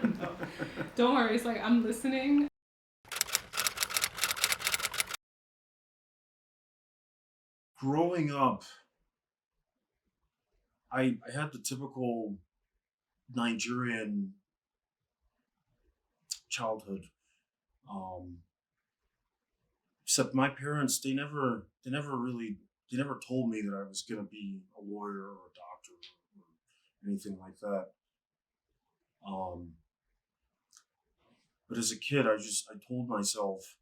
No, don't worry. It's like I'm listening. Growing up, I had the typical Nigerian childhood. Um, Except my parents, they never told me that I was gonna be a lawyer or a doctor or anything like that. Um, but as a kid, I told myself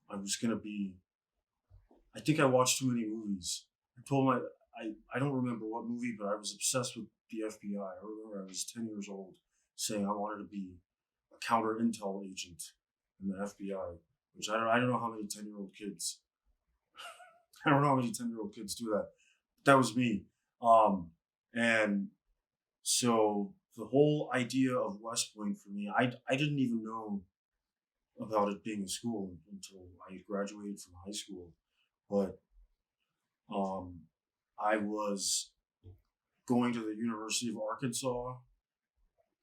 I was gonna be. I think I watched too many movies. I don't remember what movie, but I was obsessed with the FBI. I remember I was 10 years old saying I wanted to be a counter intel agent in the FBI, which I don't know how many 10-year-old kids I don't know how many 10-year-old kids do that. That was me. Um, and so the whole idea of West Point for me, I didn't even know about it being a school until I graduated from high school. But um, I was going to the University of Arkansas,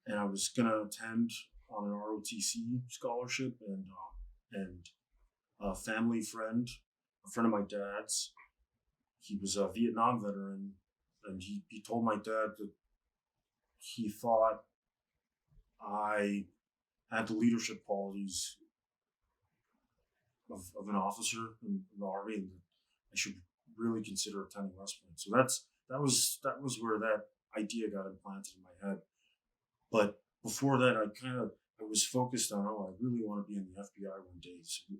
and I was gonna attend on an ROTC scholarship, and a family friend, a friend of my dad's, he was a Vietnam veteran, and he told my dad that he thought I had the leadership qualities of an officer in the army, and I should really consider attending West Point. So that was where that idea got implanted in my head. But before that, I was focused on, oh, I really want to be in the FBI one day. So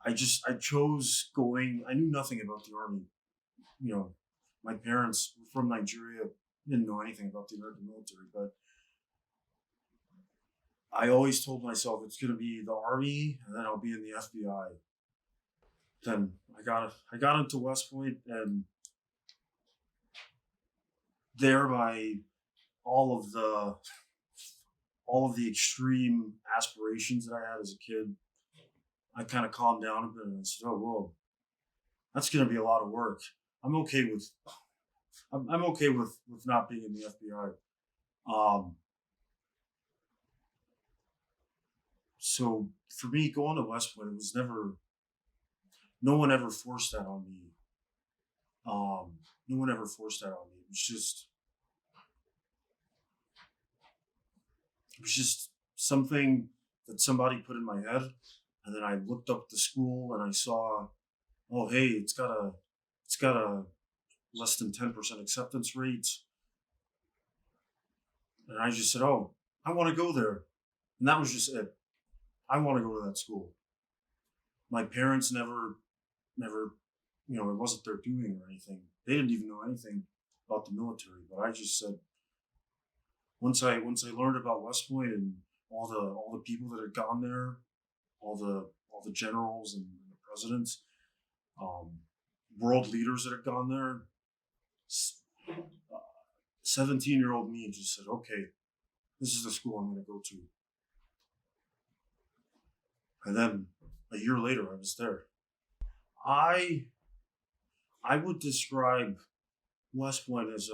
I chose going. I knew nothing about the army. You know, my parents were from Nigeria, didn't know anything about the American military, but I always told myself it's going to be the army, and then I'll be in the FBI. Then I got into West Point, and there by all of the all of the extreme aspirations that I had as a kid, I kind of calmed down a bit and I said, "Oh, whoa, that's going to be a lot of work. I'm okay with I'm okay with not being in the FBI." Um, so for me, going to West Point, it was never no one ever forced that on me. No one ever forced that on me. It was just something that somebody put in my head, and then I looked up the school and I saw, oh hey, it's got a less than 10% acceptance rate, and I just said, oh, I want to go there, and that was just it. I want to go to that school. My parents never, it wasn't their doing or anything. They didn't even know anything about the military, but I just said, once I learned about West Point and all the people that had gone there, all the generals and the presidents, um, world leaders that had gone there, 17-year-old me just said, okay, this is the school I'm going to go to. And then a year later, I was there. I I would describe West Point as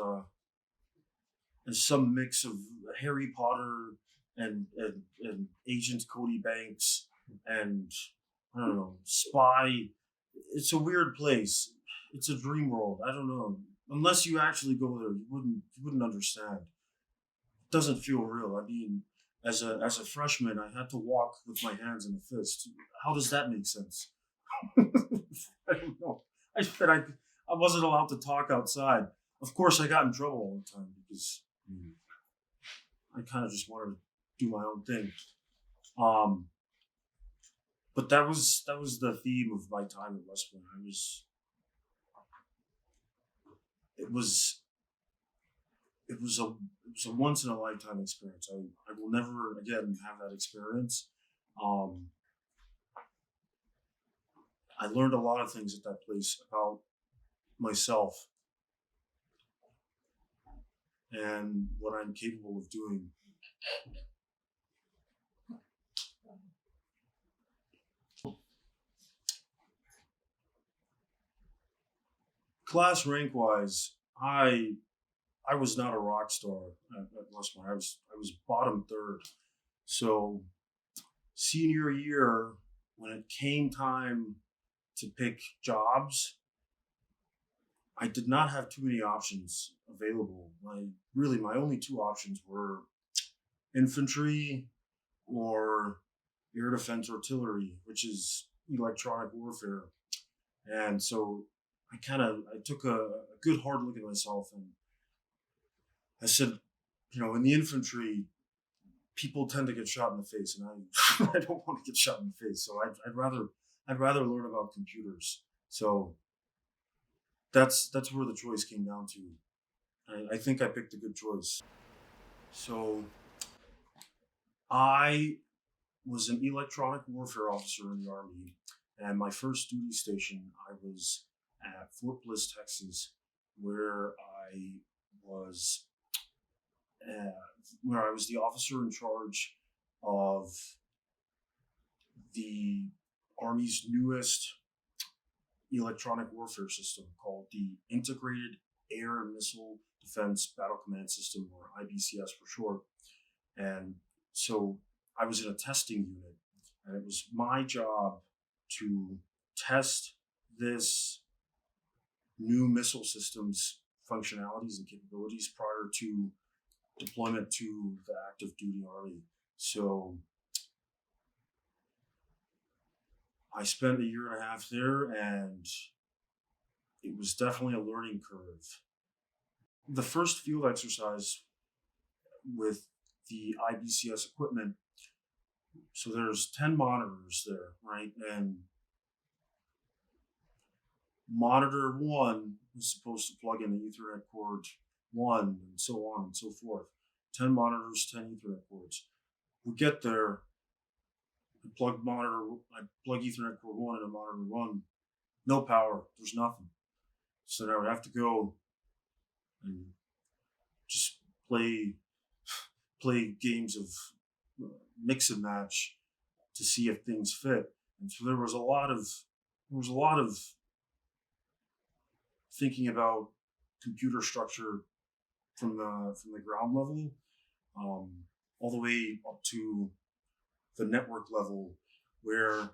some mix of Harry Potter and Agent Cody Banks and I don't know, Spy. It's a weird place. It's a dream world. I don't know. Unless you actually go there, you wouldn't understand. It doesn't feel real. I mean, as a freshman, I had to walk with my hands in a fist. How does that make sense? I don't know. I said I wasn't allowed to talk outside. Of course, I got in trouble all the time because I kind of just wanted to do my own thing. Um, but that was the theme of my time at West Point. It was it was a once in a lifetime experience. I will never again have that experience. Um, I learned a lot of things at that place about myself and what I'm capable of doing. Class rank wise, I was not a rock star at West Point. I was bottom third. So senior year, when it came time to pick jobs, I did not have too many options available. My only two options were infantry or air defense artillery, which is electronic warfare. And so I took a good hard look at myself, and I said, in the infantry, people tend to get shot in the face, and I don't want to get shot in the face. So I'd rather learn about computers. So that's where the choice came down to. I think I picked a good choice. So I was an electronic warfare officer in the Army, and my first duty station, I was at Fort Bliss, Texas, where was uh, where I was the officer in charge of the Army's newest electronic warfare system called the Integrated Air and Missile Defense Battle Command System, or IBCS for short. And so I was in a testing unit, and it was my job to test this new missile system's functionalities and capabilities prior to deployment to the active duty Army. So I spent a year and a half there, and it was definitely a learning curve. The first field exercise with the IBCS equipment, so there's 10 monitors there, right? And monitor one is supposed to plug in the Ethernet cord one, and so on and so forth. 10 monitors, 10 Ethernet cords. We get there, I plug Ethernet cord one into monitor one, no power, there's nothing. So now I have to go and just play games of mix and match to see if things fit. And so there was a lot of thinking about computer structure from the ground level, all the way up to the network level, where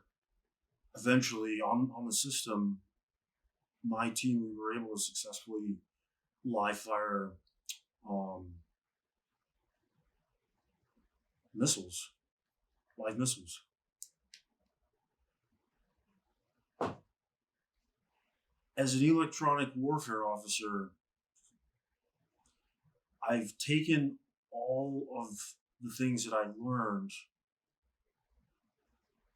eventually on the system, my team, we were able to successfully live fire um, missiles, live missiles. As an electronic warfare officer, I've taken all of the things that I learned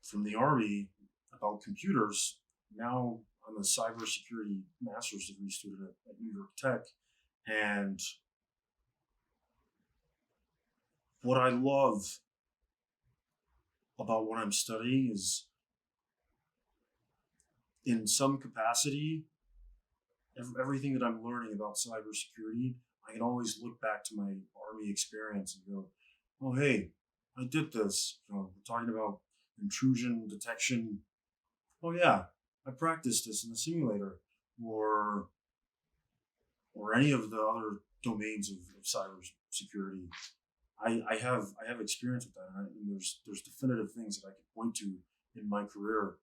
from the Army about computers. Now I'm a cybersecurity master's degree student at New York Tech. And what I love about what I'm studying is, in some capacity, everything that I'm learning about cybersecurity, I can always look back to my Army experience and go, oh, hey, I did this. We're talking about intrusion detection. Oh, yeah, I practiced this in the simulator, or any of the other domains of cybersecurity. I have experience with that, and there's definitive things that I could point to in my career,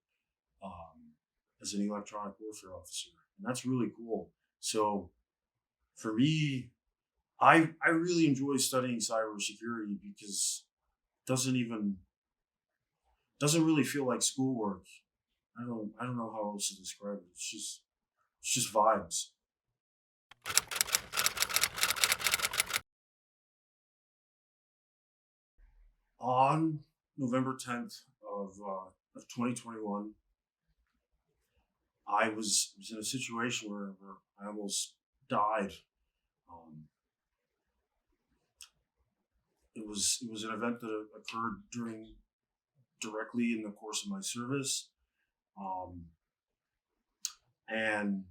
as an electronic warfare officer, and that's really cool. So for me, I really enjoy studying cybersecurity because it doesn't really feel like schoolwork. I don't know how else to describe it. It's just vibes. On November 10th of 2021, I was in a situation where I almost died. Um, it was an event that occurred directly in the course of my service, um, and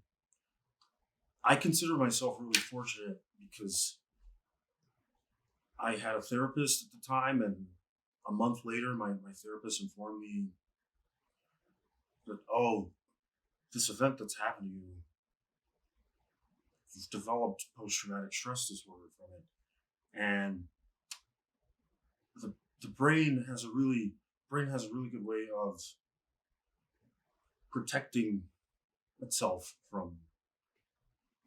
I consider myself really fortunate because I had a therapist at the time, and a month later, my therapist informed me that, oh, this event that's happened to you, developed post-traumatic stress disorder from it. And the the brain has a really good way of protecting itself from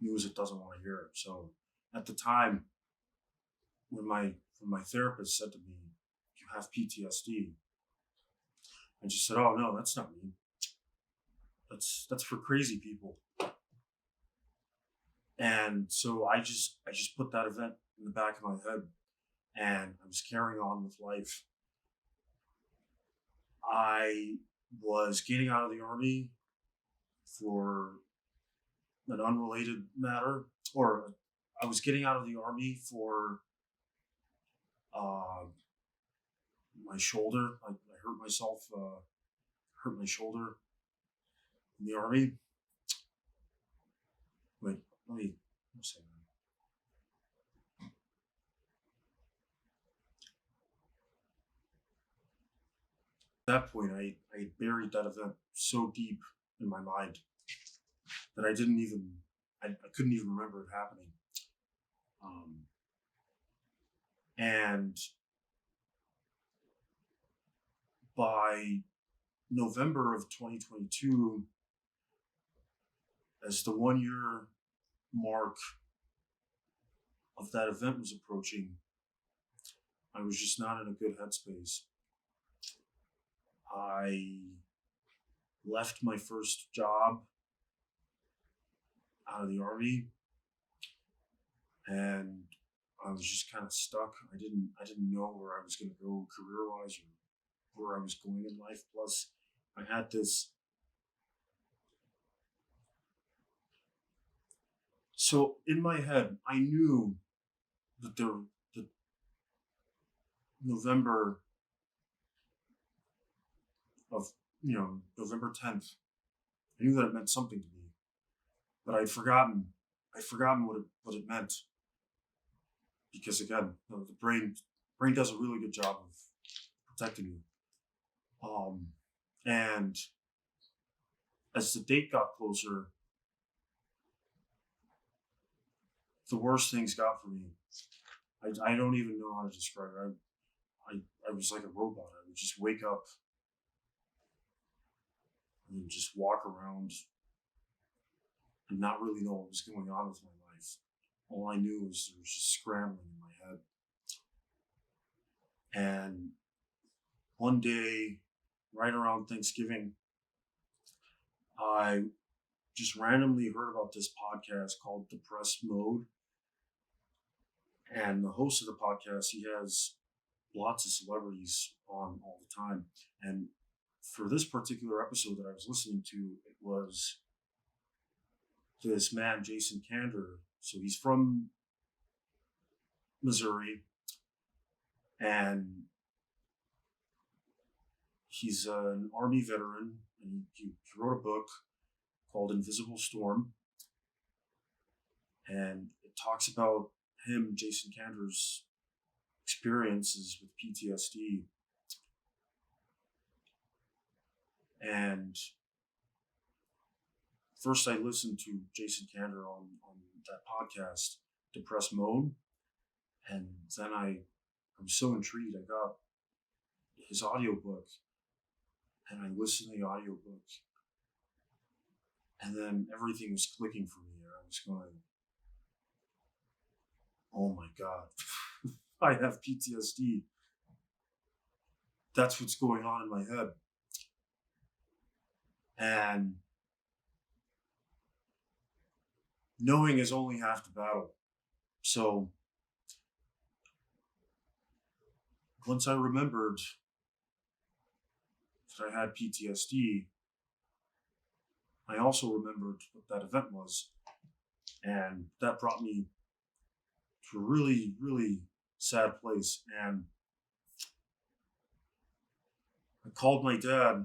news it doesn't want to hear. So at the time when my therapist said to me, "You have PTSD," I just said, "Oh no, that's not me. That's for crazy people." And so I just put that event in the back of my head, and I was carrying on with life. I was getting out of the army for an unrelated matter, or I was getting out of the army for uh, my shoulder. I hurt myself, hurt my shoulder in the army. Wait, let me say that. At that point, I buried that event so deep in my mind that I couldn't even remember it happening. Um, and by November of 2022, as the 1 year mark of that event was approaching, I was just not in a good headspace. I left my first job out of the army, and I was just kind of stuck. I didn't know where I was going to go career wise or where I was going in life. Plus, I had this. So in my head, I knew that that November of November 10th. I knew that it meant something to me, but I'd forgotten what it meant, because again, the brain does a really good job of protecting you. Um, and as the date got closer, the worst things got for me. I don't even know how to describe it. I was like a robot. I would just wake up and just walk around and not really know what was going on with my life. All I knew was there was just scrambling in my head. And one day, right around Thanksgiving, I just randomly heard about this podcast called Depressed Mode. And the host of the podcast, he has lots of celebrities on all the time. And for this particular episode that I was listening to, it was this man, Jason Kander. So he's from Missouri, and he's an Army veteran, and he wrote a book called Invisible Storm. And it talks about him, Jason Kander's experiences with PTSD. And first I listened to Jason Kander on that podcast, Depressed Mode. And then I was so intrigued. I got his audiobook and I listened to the audiobook. And then everything was clicking for me. I was going, oh my God, I have PTSD. That's what's going on in my head. And knowing is only half the battle. So once I remembered that I had PTSD, I also remembered what that event was. And that brought me to a really, really sad place. And I called my dad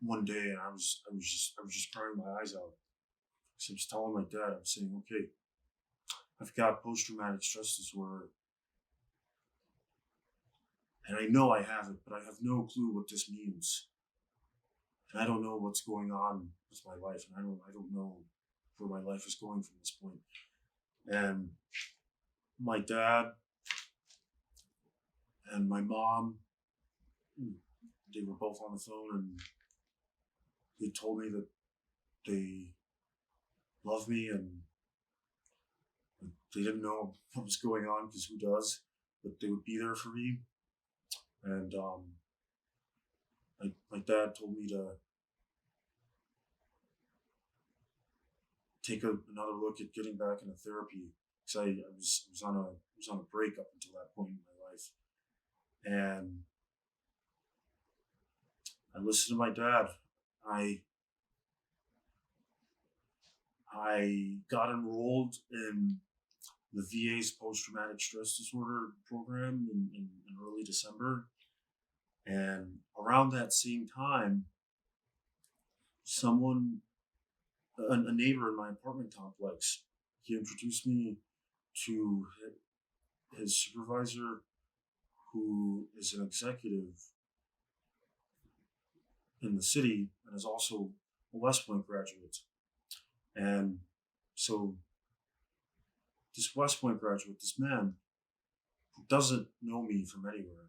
one day, and I was just crying my eyes out. So I was telling my dad, I'm saying, okay, I've got post-traumatic stress disorder, and I know I have it, but I have no clue what this means. and I don't know what's going on with my life, and I don't know where my life is going from this point. And my dad and my mom, they were both on the phone, and they told me that they love me, and they didn't know what was going on, because who does? But they would be there for me. And my dad told me to take another look at getting back into therapy, because I was on a break up until that point in my life. And I listened to my dad. I I got enrolled in the VA's post traumatic stress disorder program in early December. And around that same time, someone, a neighbor in my apartment complex, he introduced me to his supervisor, who is an executive in the city and is also a West Point graduate. And so this West Point graduate, this man who doesn't know me from anywhere,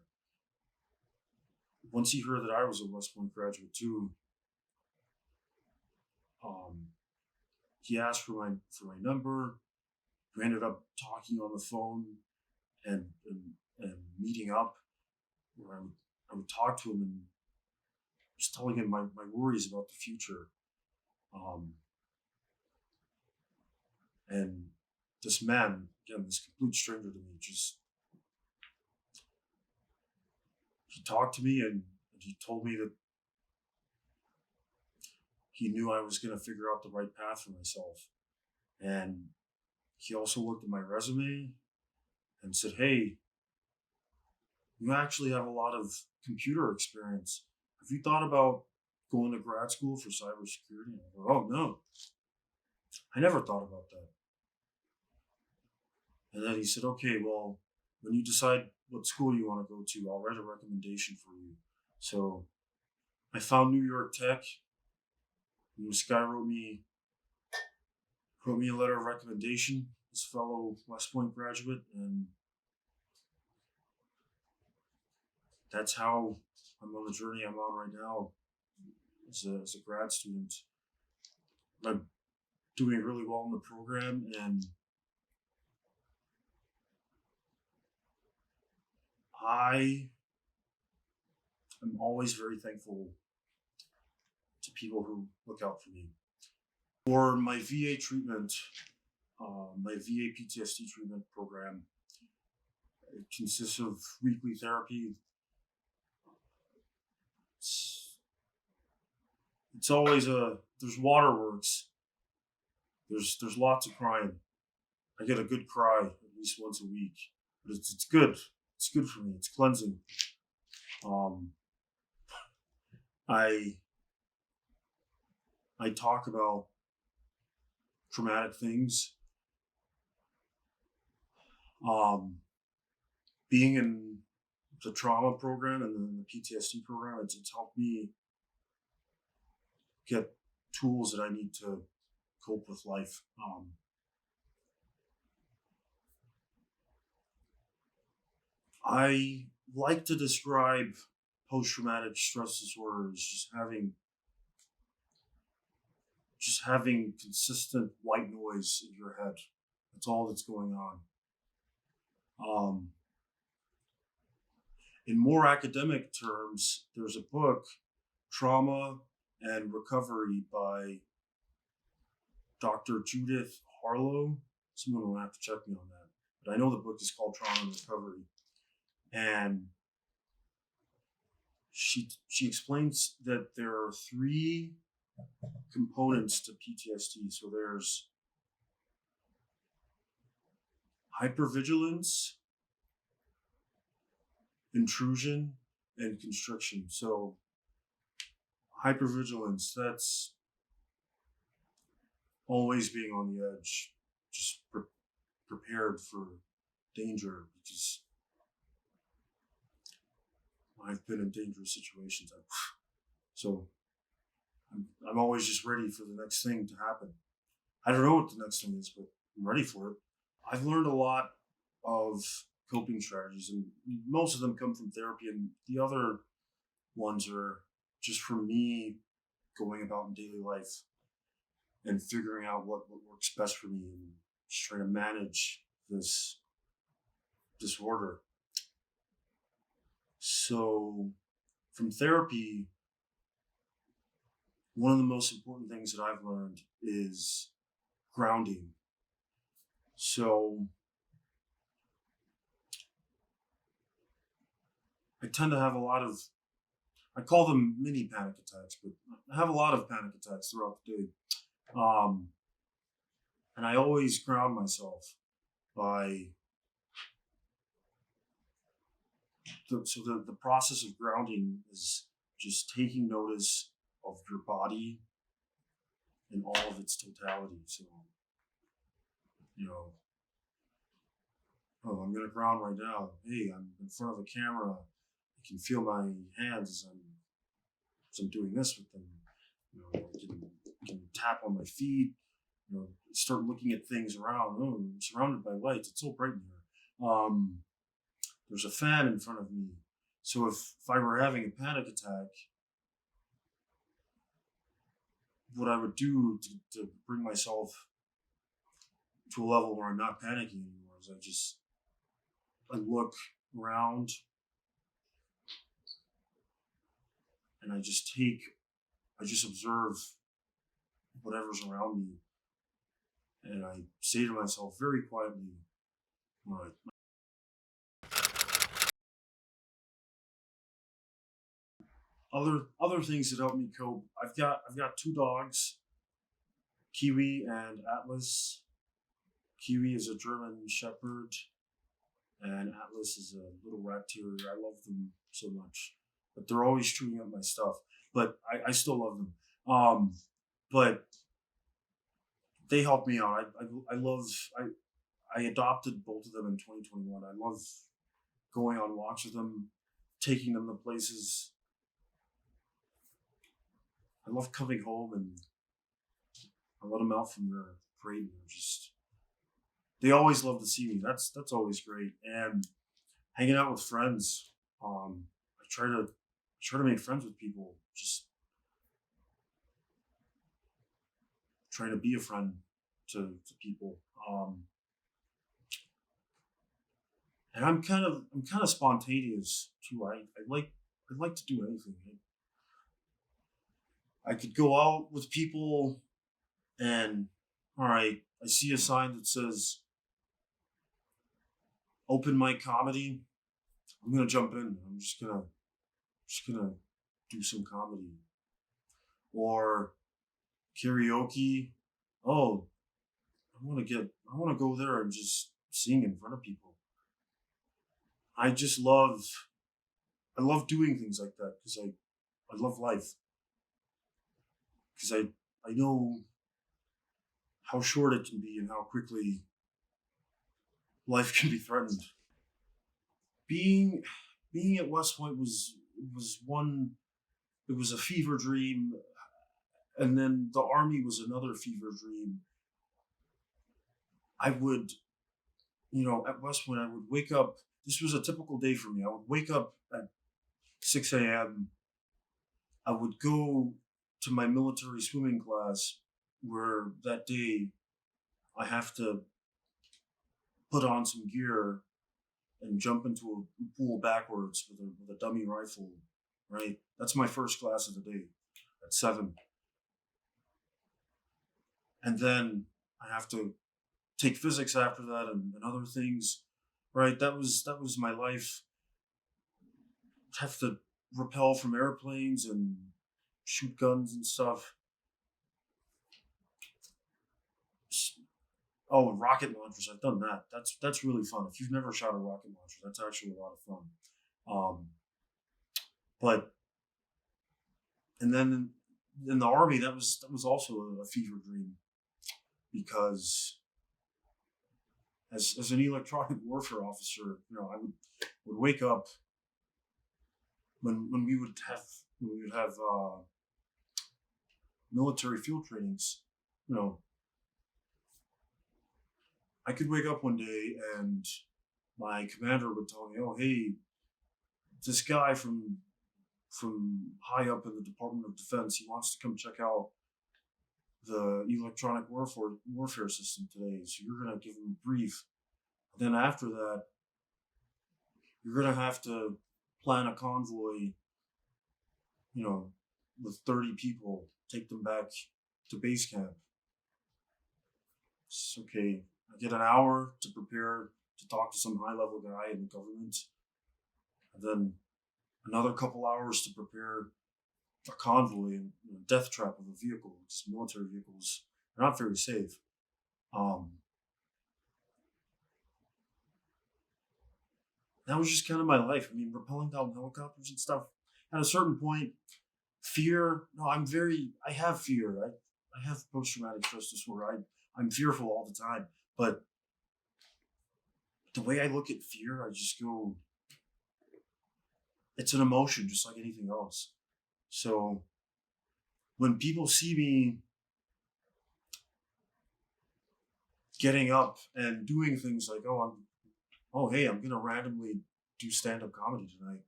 once he heard that I was a West Point graduate too, um, he asked for my number. We ended up talking on the phone, and meeting up, where I would talk to him and just telling him my worries about the future. Um, and this man, again, this complete stranger to me, just he talked to me, and he told me that he knew I was going to figure out the right path for myself. And he also looked at my resume and said, "Hey, you actually have a lot of computer experience. Have you thought about going to grad school for cybersecurity?" And I go, "Oh, no, I never thought about that." And then he said, "Okay, well, when you decide what school you want to go to, I'll write a recommendation for you." So I found New York Tech, and this guy wrote me a letter of recommendation, this fellow West Point graduate, and that's how I'm on the journey I'm on right now as a grad student. I'm doing really well in the program, and I am always very thankful to people who look out for me. For my VA treatment, my VA PTSD treatment program, it consists of weekly therapy. It's, it's always there's waterworks. There's lots of crying. I get a good cry at least once a week, but it's good. It's good for me. It's cleansing. Um, I I talk about traumatic things. Um, Being in the trauma program and the PTSD program, it's helped me get tools that I need to cope with life. I like to describe post traumatic stress disorder as just having consistent white noise in your head. That's all that's going on. Um, in more academic terms, there's a book, Trauma and Recovery, by Dr. Judith Harlow. Someone will have to check me on that. But I know the book is called Trauma and Recovery. And she explains that there are three components to PTSD. So there's hypervigilance, intrusion, and constriction. So hypervigilance, that's always being on the edge, just prepared for danger, because I've been in dangerous situations. So I'm always just ready for the next thing to happen. I don't know what the next thing is, but I'm ready for it. I've learned a lot of coping strategies, and most of them come from therapy, and the other ones are just from me going about in daily life and figuring out what works best for me and just trying to manage this disorder. So, from therapy, one of the most important things that I've learned is grounding. So, I tend to have a lot of, I call them mini panic attacks, but I have a lot of panic attacks throughout the day. Um, and I always ground myself by, the process of grounding is just taking notice of your body in all of its totality. So, you know, oh, I'm going to ground right now. Hey, I'm in front of a camera. I can feel my hands as I'm doing this with them. You know, I can tap on my feet. You know, start looking at things around. Oh, I'm surrounded by lights. It's so bright in here. There's a fan in front of me. So if I were having a panic attack, what I would do to bring myself to a level where I'm not panicking anymore is I look around and I just observe whatever's around me, and I say to myself very quietly, all right. Other things that help me cope. I've got two dogs, Kiwi and Atlas. Kiwi is a German Shepherd, and Atlas is a little rat terrier. I love them so much, but they're always chewing up my stuff. But I still love them. But they help me out. I love I adopted both of them in 2021. I love going on walks with them, taking them to places. I love coming home and I let them out from their crate. And just they always love to see me. That's always great. And hanging out with friends. I try to make friends with people. Just trying to be a friend to people. And I'm kind of spontaneous too. I like to do anything. I could go out with people and all right, I see a sign that says open mic comedy. I'm gonna jump in. Just gonna do some comedy or karaoke. Oh, I want to go there and just sing in front of people. I just I love doing things like that because I love life because I know how short it can be and how quickly life can be threatened. Being being at West Point was one. It was a fever dream, and then the army was another fever dream. I would, at West Point, I would wake up. This was a typical day for me. I would wake up at 6 a.m. I would go to my military swimming class, where that day I have to put on some gear and jump into a pool backwards with a dummy rifle. Right, that's my first class of the day at 7, and then I have to take physics after that and other things. Right, that was my life. Have to rappel from airplanes and shoot guns and stuff. Oh, rocket launchers. I've done that. That's really fun. If you've never shot a rocket launcher, that's actually a lot of fun. Um, but and then in the army, that was also a fever dream because as an electronic warfare officer, I would wake up when we would have military field trainings, you know, I could wake up one day and my commander would tell me, "Oh, hey, this guy from high up in the Department of Defense, he wants to come check out the electronic warfare system today. So you're gonna give him a brief. Then after that, you're gonna have to plan a convoy, you know, with 30 people, take them back to base camp. It's okay. I get an hour to prepare to talk to some high level guy in the government, and then another couple hours to prepare a convoy and death trap of a vehicle. Because military vehicles are not very safe. Um, that was just kind of my life. I mean, rappelling down helicopters and stuff. At a certain point, fear. No, I have fear. I have post traumatic stress disorder. I'm fearful all the time. But the way I look at fear, I just go, it's an emotion just like anything else. So when people see me getting up and doing things like, oh, hey, I'm going to randomly do stand up comedy tonight,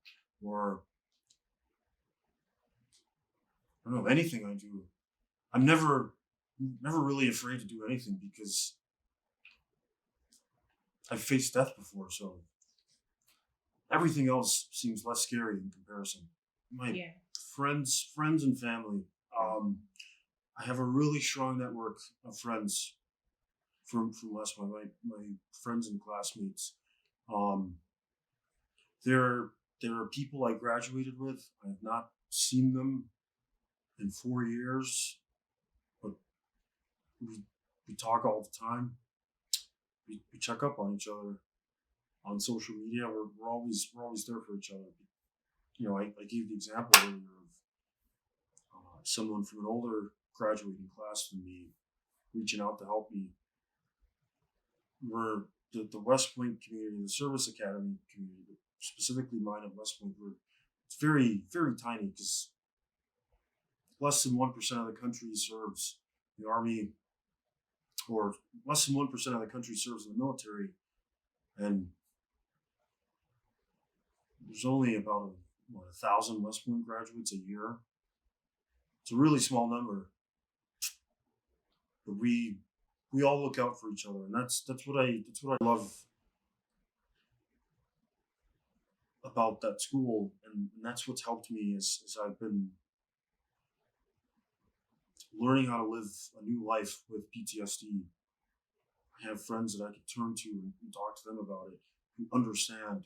or I don't know, anything I do, I'm never really afraid to do anything because I've faced death before. So everything else seems less scary in comparison. My Yeah. friends and family. I have a really strong network of friends from West Point. My friends and classmates. Um, there there are people I graduated with. I have not seen them in 4 years, but we we talk all the time. We check up on each other on social media. We're always there for each other. You know, I gave the example earlier of someone from an older graduating class than me reaching out to help me. We're the West Point community, the service academy community, but specifically mine at West Point, it's very tiny because less than 1% of the country serves the army, or less than 1% of the country serves in the military, and there's only about 1,000 West Point graduates a year. It's a really small number, but we all look out for each other, and that's what I love about that school, and that's what's helped me as I've been learning how to live a new life with PTSD. I have friends that I can turn to and talk to them about it, who understand.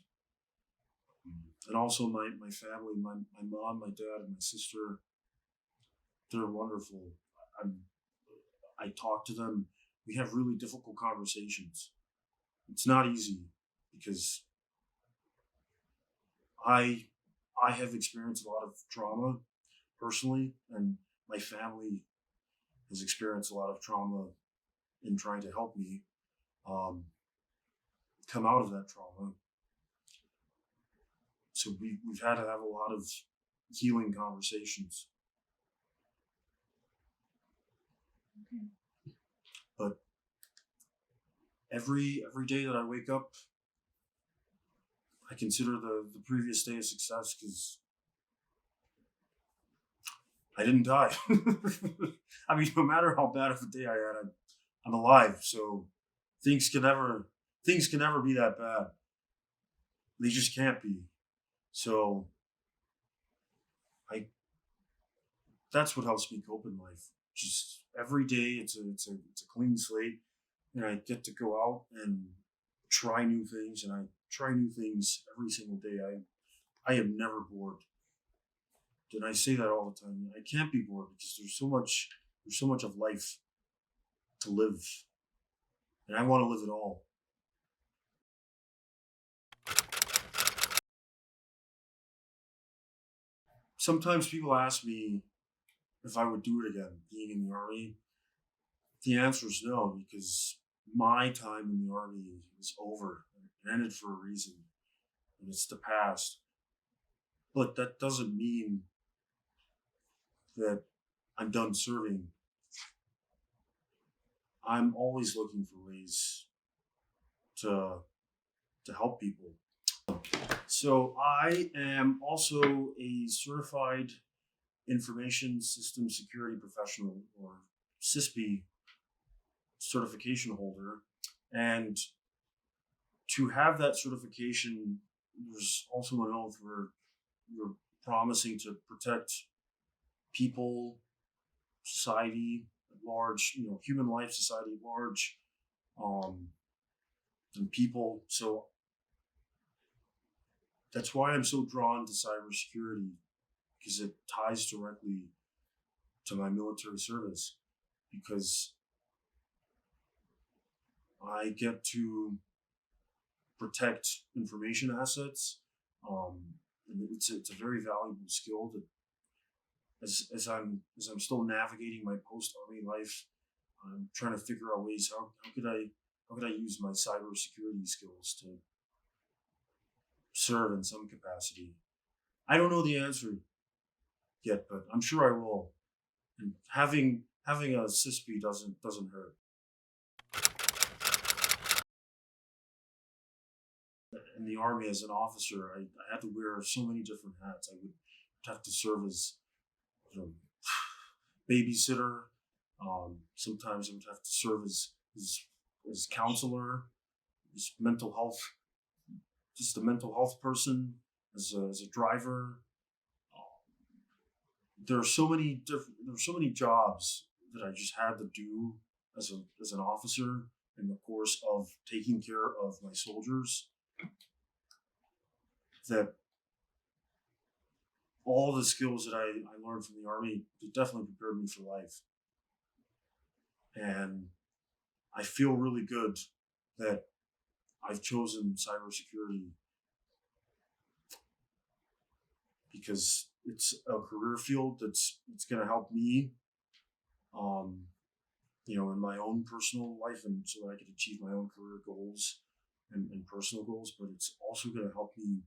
And also my family, my mom, my dad, and my sister, they're wonderful. I'm, I talk to them. We have really difficult conversations. It's not easy because I I have experienced a lot of trauma personally, and my family has experienced a lot of trauma in trying to help me um, come out of that trauma. So we've had to have a lot of healing conversations. Okay. But every day that I wake up, I consider the previous day a success because I didn't die. I mean, no matter how bad of a day I had, I'm alive. So things can never things can never be that bad. They just can't be. So I that's what helps me cope in life. Just every day, it's a clean slate, and I get to go out and try new things, and I try new things every single day. I am never bored, and I say that all the time. I can't be bored because there's so much of life to live, and I want to live it all. Sometimes people ask me if I would do it again, being in the army. The answer is no, because my time in the army is over. It ended for a reason, and it's the past. But that doesn't mean that I'm done serving, I'm always looking for ways to help people. So I am also a certified information system security professional, or CISP certification holder. And to have that certification, there's also an oath where you're promising to protect people, society at large, human life, society at large, um, and people. So that's why I'm so drawn to cybersecurity, because it ties directly to my military service, because I get to protect information assets. Um, it's a very valuable skill that, as I'm still navigating my post army life, I'm trying to figure out ways how could I use my cybersecurity skills to serve in some capacity. I don't know the answer yet, but I'm sure I will. And having a CISP doesn't hurt. In the army as an officer, I had to wear so many different hats. I would have to serve as, you know, babysitter. Sometimes I would have to serve as counselor, as mental health, just a mental health person, as a driver. There are so many different. There are so many jobs that I just had to do as an officer in the course of taking care of my soldiers, that all the skills that I learned from the army definitely prepared me for life. And I feel really good that I've chosen cybersecurity, because it's a career field that's going to help me, um, in my own personal life, and so that I can achieve my own career goals and personal goals. But it's also going to help me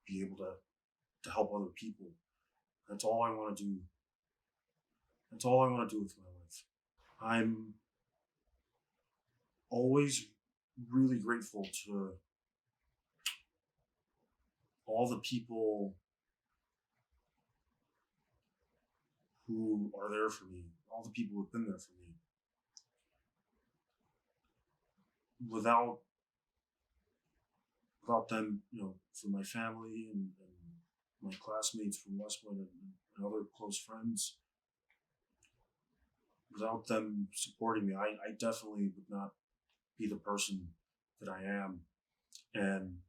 be able to help other people. That's all I want to do. That's all I want to do with my life. I'm always really grateful to all the people who are there for me, all the people who've been there for me. Without them, for my family and my classmates from West Point, and other close friends, without them supporting me, I definitely would not be the person that I am. And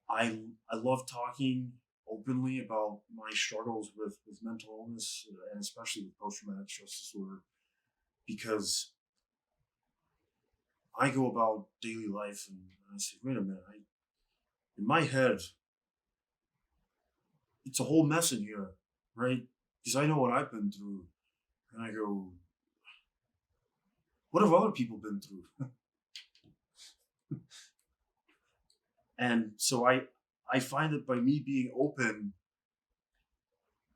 I love talking openly about my struggles with mental illness, and especially with post traumatic stress disorder, because I go about daily life and I say, wait a minute, in my head, it's a whole mess in here, right? Because I know what I've been through. And I go, what have other people been through? And so I find that by me being open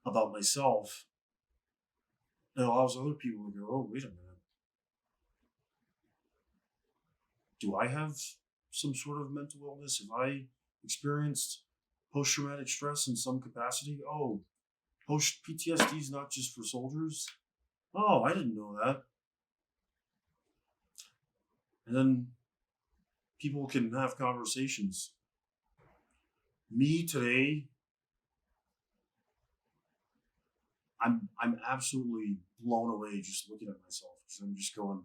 about myself, it allows other people to go, oh, wait a minute. Do I have some sort of mental illness? Have I experienced post traumatic stress in some capacity? Oh, post PTSD is not just for soldiers. Oh, I didn't know that. And then people can have conversations. Me today, I'm absolutely blown away just looking at myself, because I'm just going,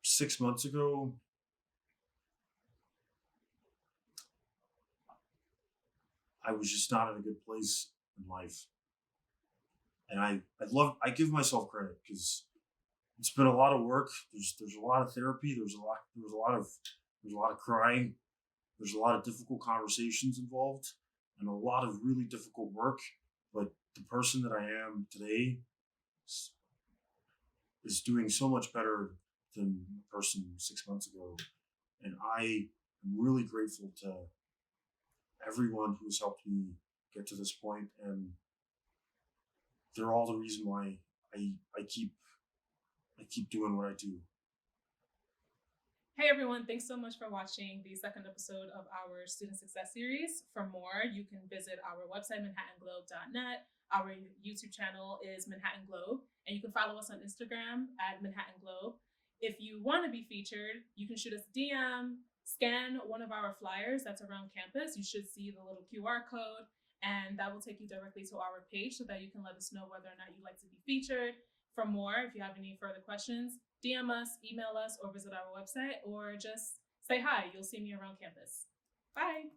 6 months ago, I was just not in a good place in life. And I give myself credit, because it's been a lot of work. There's a lot of therapy. There's a lot of crying. There's a lot of difficult conversations involved, and a lot of really difficult work. But the person that I am today is doing so much better than the person 6 months ago. And I am really grateful to everyone who's helped me get to this point, and they're all the reason why I keep doing what I do. Hey everyone, thanks so much for watching the second episode of our Student Success Series. For more, you can visit our website, manhattanglobe.net. Our YouTube channel is Manhattan Globe, and you can follow us on Instagram at Manhattan Globe. If you want to be featured, you can shoot us a DM, scan one of our flyers that's around campus. You should see the little QR code, and that will take you directly to our page so that you can let us know whether or not you'd like to be featured. For more, if you have any further questions, DM us, email us, or visit our website, or just say hi. You'll see me around campus. Bye.